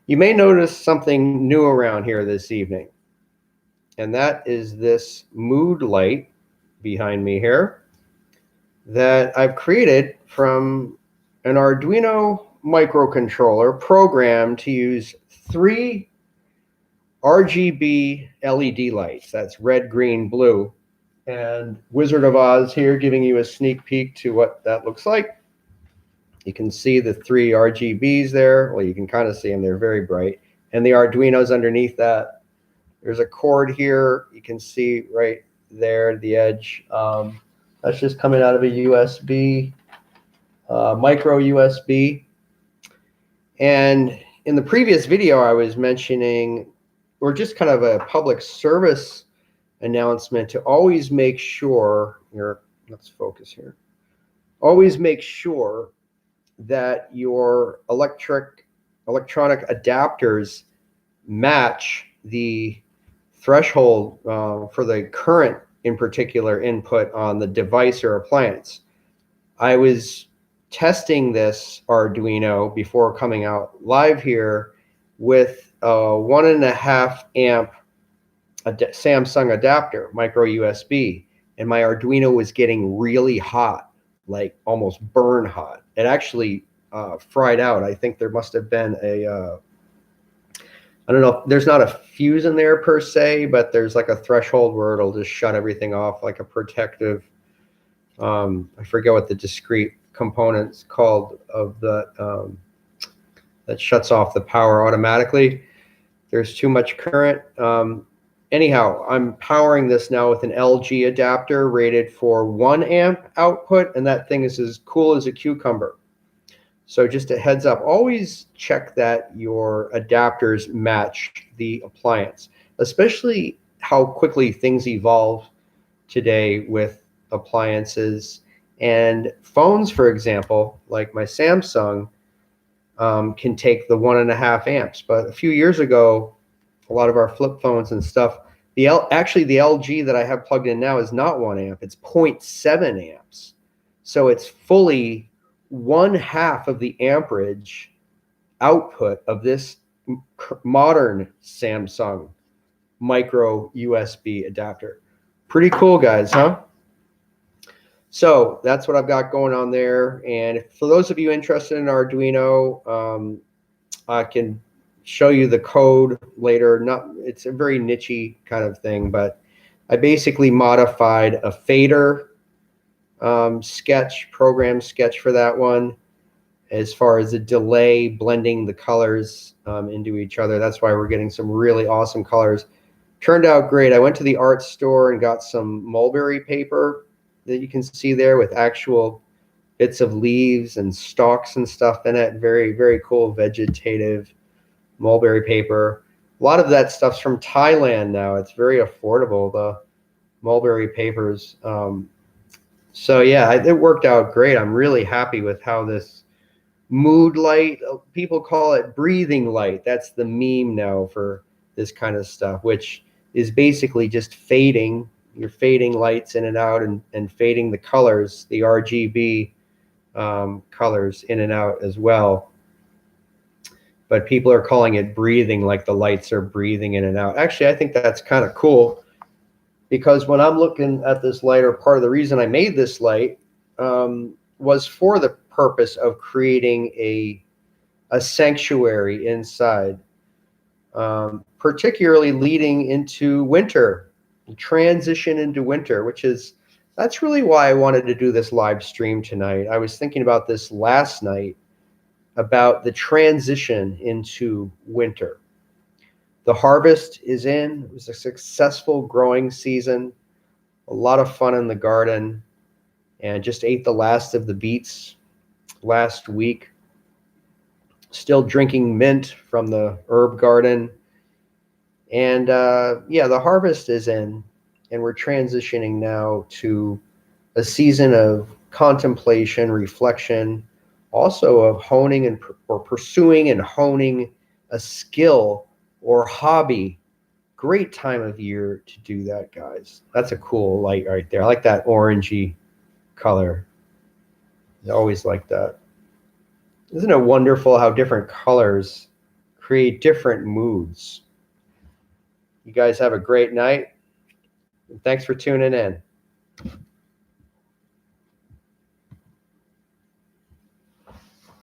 You may notice something new around here this evening, and that is this mood light behind me here that I've created from an Arduino microcontroller programmed to use 3 RGB LED lights. That's red, green, blue. And Wizard of Oz here giving you a sneak peek to what that looks like. You can see the 3 RGBs there. Well, you can kind of see them. They're very bright. And the Arduino's underneath that. There's a cord here. You can see right there at the edge. That's just coming out of a USB, micro USB. And in the previous video, I was mentioning, or just kind of a public service announcement, to always make sure, here, let's focus here. Always make sure that your electronic adapters match the threshold for the current in particular input on the device or appliance. I was testing this Arduino before coming out live here with a 1.5 amp Samsung adapter, micro USB, and my Arduino was getting really hot, like almost burn hot. It actually fried out. I think there must have been a I don't know, there's not a fuse in there per se, but there's like a threshold where it'll just shut everything off, like a protective, I forget what the discrete component's called of the, that shuts off the power automatically. There's too much current. Anyhow, I'm powering this now with an LG adapter rated for 1 amp output, and that thing is as cool as a cucumber. So just a heads up, always check that your adapters match the appliance, especially how quickly things evolve today with appliances. And phones, for example, like my Samsung, can take the 1.5 amps. But a few years ago, a lot of our flip phones and stuff, actually the LG that I have plugged in now is not 1 amp, it's 0.7 amps. So it's fully 1/2 of the amperage output of this modern Samsung micro USB adapter. Pretty cool, guys, huh? So that's what I've got going on there. And for those of you interested in Arduino, I can show you the code later. It's a very niche-y kind of thing, but I basically modified a fader program sketch for that one, as far as the delay blending the colors into each other. That's why we're getting some really awesome colors. Turned out great. I went to the art store and got some mulberry paper that you can see there with actual bits of leaves and stalks and stuff in it. Very, very cool vegetative mulberry paper. A lot of that stuff's from Thailand now. It's very affordable, the mulberry papers. So yeah, it worked out great. I'm really happy with how this mood light, people call it breathing light. That's the meme now for this kind of stuff, which is basically just fading. You're fading lights in and out and fading the colors, the RGB colors in and out as well. But people are calling it breathing, like the lights are breathing in and out. Actually, I think that's kind of cool, because when I'm looking at this light, or part of the reason I made this light was for the purpose of creating a sanctuary inside, particularly leading into winter, transition into winter, that's really why I wanted to do this live stream tonight. I was thinking about this last night, about the transition into winter. The harvest is in. It was a successful growing season, a lot of fun in the garden, and just ate the last of the beets last week. Still drinking mint from the herb garden. And yeah, the harvest is in, and we're transitioning now to a season of contemplation, reflection, also of honing or pursuing and honing a skill or hobby. Great time of year to do that, guys. That's a cool light right there. I like that orangey color. I always like that. Isn't it wonderful how different colors create different moods. You guys have a great night. Thanks for tuning in.